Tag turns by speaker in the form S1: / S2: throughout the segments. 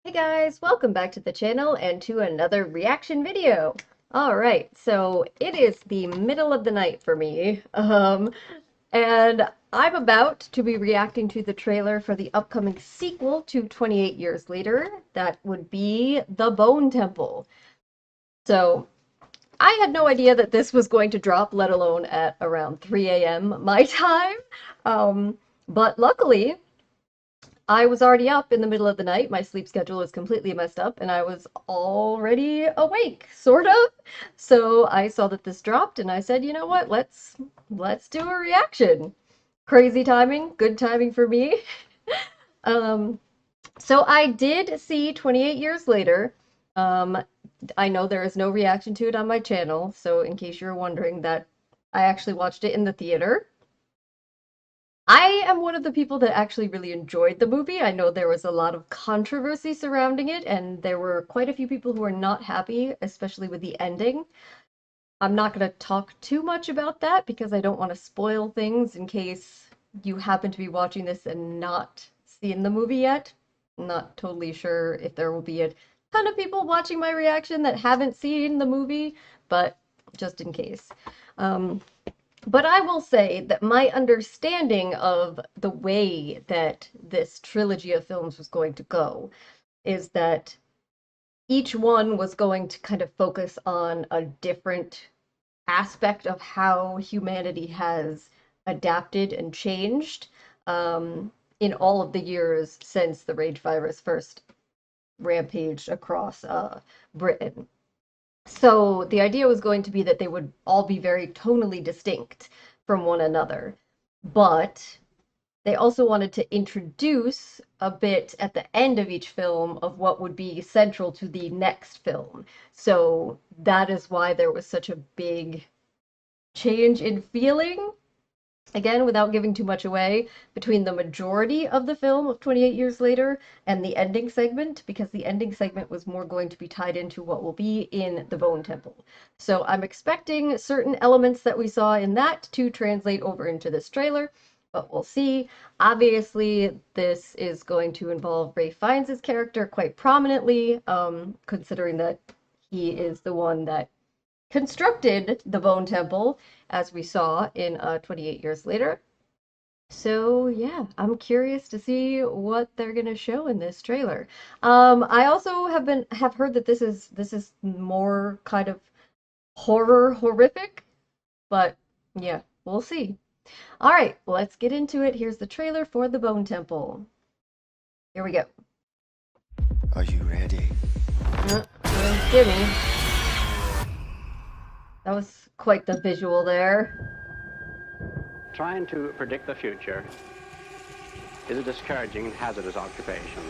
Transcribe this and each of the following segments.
S1: Hey guys, welcome back to the channel and to another reaction video. Alright, so it is the middle of the night for me, and I'm about to be reacting to the trailer for the upcoming sequel to 28 Years Later. That would be The Bone Temple. So, I had no idea that this was going to drop, let alone at around 3 a.m. my time. But luckily, I was already up in the middle of the night. My sleep schedule was completely messed up, and I was already awake, sort of. So I saw that this dropped, and I said, you know what? Let's do a reaction. Crazy timing, good timing for me. Um, so I did see 28 Years Later. Um, I know there is no reaction to it on my channel, so in case you're wondering that I actually watched it in the theater. I am one of the people that actually really enjoyed the movie. I know there was a lot of controversy surrounding it, and there were quite a few people who were not happy, especially with the ending. I'm not going to talk too much about that because I don't want to spoil things in case you happen to be watching this and not seen the movie yet. I'm not totally sure if there will be a ton of people watching my reaction that haven't seen the movie, but just in case. Um, but I will say that my understanding of the way that this trilogy of films was going to go is that each one was going to kind of focus on a different aspect of how humanity has adapted and changed in all of the years since the rage virus first rampaged across Britain. So the idea was going to be that they would all be very tonally distinct from one another. But they also wanted to introduce a bit at the end of each film of what would be central to the next film. So that is why there was such a big change in feeling, again, without giving too much away, between the majority of the film of 28 Years Later and the ending segment, because the ending segment was more going to be tied into what will be in the Bone Temple. So I'm expecting certain elements that we saw in that to translate over into this trailer, but we'll see. Obviously, this is going to involve Ray Fiennes' character quite prominently, considering that he is the one that constructed the Bone Temple, as we saw in 28 Years Later. So yeah, I'm curious to see what they're gonna show in this trailer. I also have heard that this is more kind of horrific, but yeah, we'll see. All right, let's get into it. Here's the trailer for the Bone Temple. Here we go.
S2: Are you ready?
S1: Jimmy. That was quite the visual there.
S3: Trying to predict the future is a discouraging and hazardous occupation.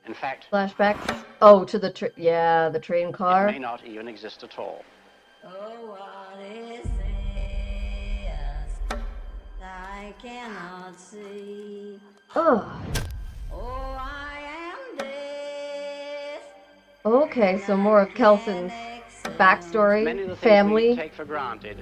S3: In fact,
S1: Flashbacks. Oh, to the yeah, the train
S3: it
S1: car.
S3: may not even exist at all.
S4: Oh, what is this I cannot see?
S1: Oh,
S4: Oh, I am this.
S1: okay, so more of Kelson's backstory,
S3: Many of the things we
S1: family.
S3: take for granted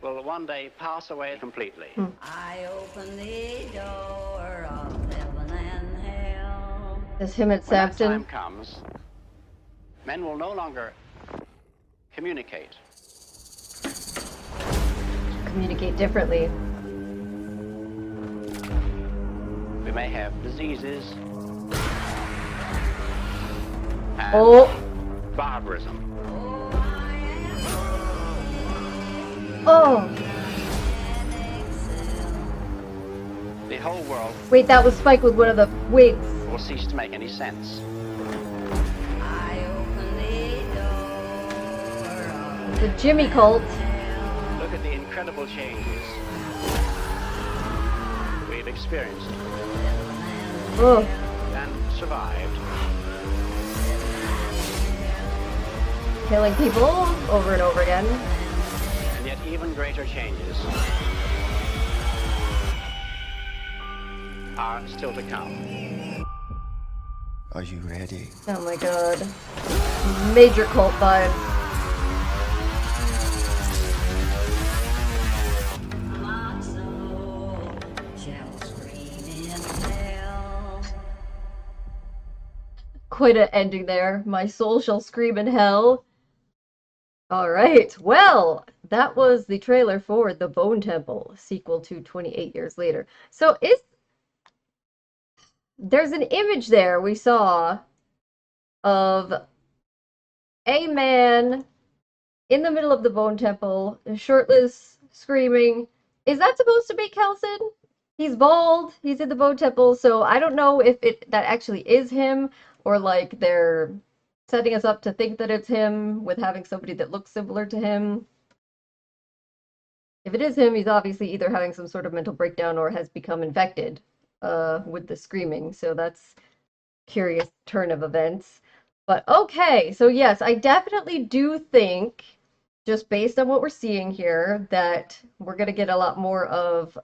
S3: will one day pass away completely.
S4: I open the door of heaven and hell.
S1: There's him at
S3: When that time
S1: Samson.
S3: comes, men will no longer communicate.
S1: Communicate differently.
S3: We may have diseases and
S1: Oh,
S3: barbarism.
S1: oh.
S3: The whole world
S1: Wait, that was Spike with one of the wigs.
S3: will cease to make any sense.
S4: I open the door of
S1: The Jimmy cult.
S3: Look at the incredible changes we've experienced
S1: Oh,
S3: and survived.
S1: killing people over and over again.
S3: And yet even greater changes are still to come.
S2: Are you ready?
S1: Oh my god. Major cult vibes.
S4: my soul shall scream.
S1: Quite an ending there. My soul shall scream in hell. All right. Well, that was the trailer for The Bone Temple, sequel to 28 Years Later. So is there's an image there we saw of a man in the middle of the Bone Temple, shirtless, screaming. Is that supposed to be Kelson? He's bald. He's in the Bone Temple, so I don't know if it that actually is him or like they're setting us up to think that it's him with having somebody that looks similar to him. If it is him, he's obviously either having some sort of mental breakdown or has become infected with the screaming. So that's curious turn of events. But okay, so yes, I definitely do think, just based on what we're seeing here, that we're gonna get a lot more of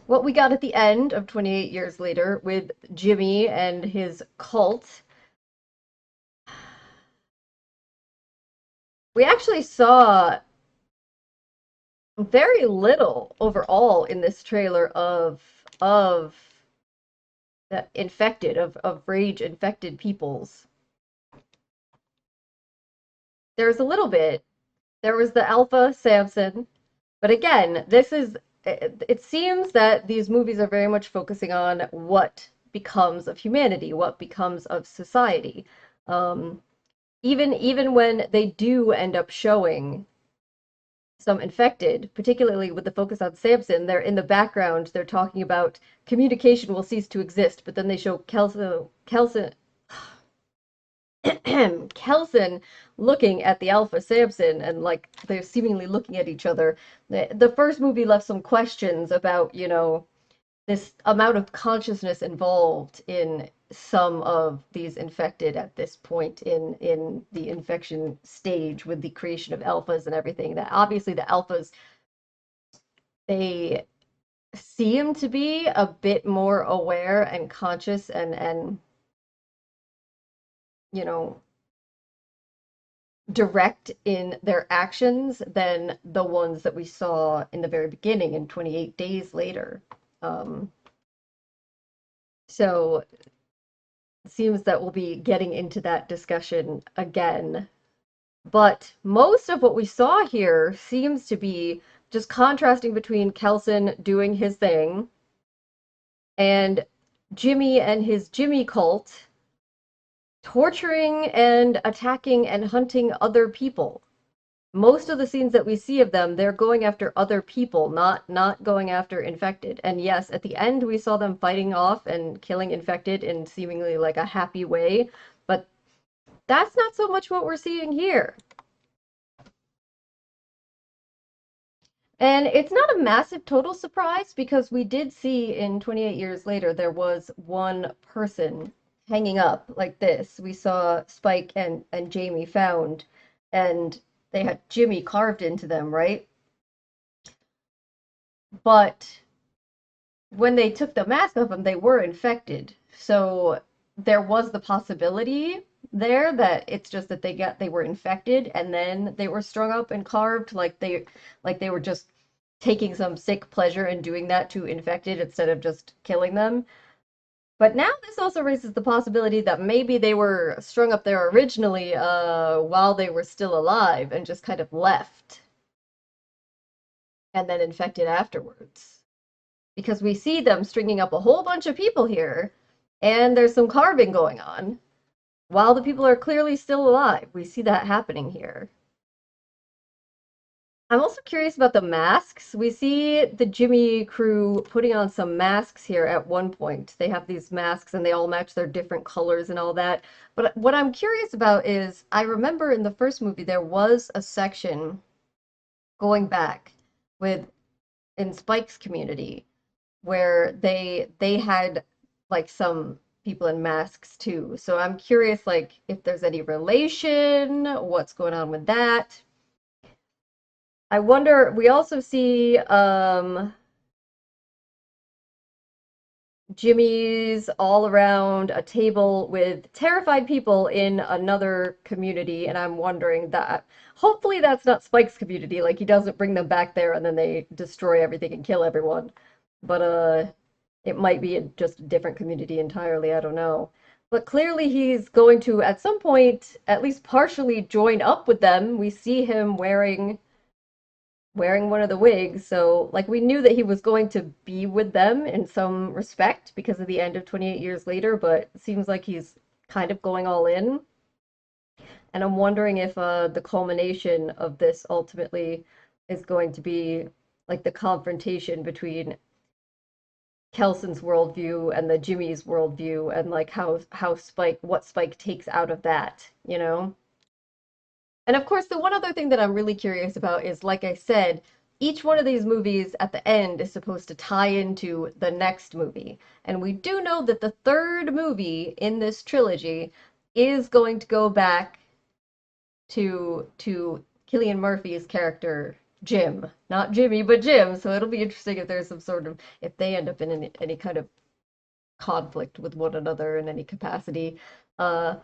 S1: what we got at the end of 28 Years Later with Jimmy and his cult. We actually saw very little overall in this trailer of the infected of rage infected peoples. There's a little bit. There was the Alpha Samson, but again, this is it seems that these movies are very much focusing on what becomes of humanity, what becomes of society. Um, even when they do end up showing some infected, particularly with the focus on Samson, they're in the background, they're talking about communication will cease to exist, but then they show Kelson looking at the Alpha Samson and like they're seemingly looking at each other. The first movie left some questions about, this amount of consciousness involved in some of these infected at this point in the infection stage with the creation of alphas and everything. That obviously the alphas, they seem to be a bit more aware and conscious and you know direct in their actions than the ones that we saw in the very beginning in 28 Days Later. Um, so it seems that we'll be getting into that discussion again. But most of what we saw here seems to be just contrasting between Kelson doing his thing and Jimmy and his Jimmy cult torturing and attacking and hunting other people. Most of the scenes that we see of them, they're going after other people, not going after infected. And yes, at the end we saw them fighting off and killing infected in seemingly like a happy way, but that's not so much what we're seeing here. And it's not a massive total surprise because we did see in 28 Years Later there was one person hanging up like this. We saw Spike and Jamie found, and they had Jimmy carved into them, right? But when they took the mask off them, they were infected. So there was the possibility there that it's just that they were infected and then they were strung up and carved like they were just taking some sick pleasure in doing that to infected instead of just killing them. But now this also raises the possibility that maybe they were strung up there originally while they were still alive and just kind of left and then infected afterwards. Because we see them stringing up a whole bunch of people here, and there's some carving going on, while the people are clearly still alive. We see that happening here. I'm also curious about the masks. We see the Jimmy crew putting on some masks here at one point. They have these masks and they all match their different colors and all that. But what I'm curious about is, I remember in the first movie there was a section going back with in Spike's community where they had like some people in masks too. So I'm curious like if there's any relation, what's going on with that. I wonder, we also see Jimmy's all around a table with terrified people in another community, and I'm wondering that hopefully that's not Spike's community, like he doesn't bring them back there and then they destroy everything and kill everyone. But it might be just a different community entirely, I don't know. But clearly he's going to, at some point, at least partially join up with them. We see him wearing one of the wigs, so like we knew that he was going to be with them in some respect because of the end of 28 years later, but it seems like he's kind of going all in. And I'm wondering if the culmination of this ultimately is going to be like the confrontation between Kelson's worldview and the Jimmy's worldview, and like how Spike what Spike takes out of that, you know? And of course, the one other thing that I'm really curious about is, like I said, each one of these movies at the end is supposed to tie into the next movie. And we do know that the third movie in this trilogy is going to go back to Cillian Murphy's character Jim, not Jimmy, but Jim. So it'll be interesting if there's some sort of if they end up in any kind of conflict with one another in any capacity. Uh,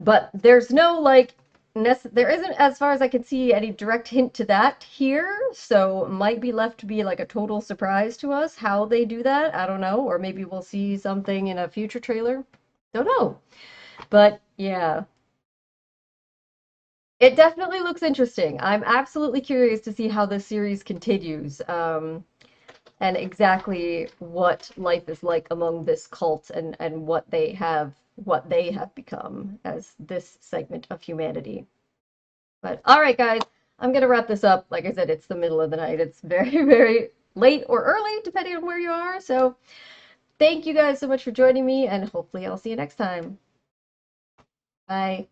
S1: but there's no like there isn't, as far as I can see, any direct hint to that here, so it might be left to be like a total surprise to us how they do that. I don't know, or maybe we'll see something in a future trailer. Don't know. But yeah, it definitely looks interesting. I'm absolutely curious to see how this series continues, and exactly what life is like among this cult and what they have become as this segment of humanity. But all right, guys, I'm gonna wrap this up. Like I said, it's the middle of the night. It's very, very late or early, depending on where you are. So thank you guys so much for joining me, and hopefully I'll see you next time. Bye.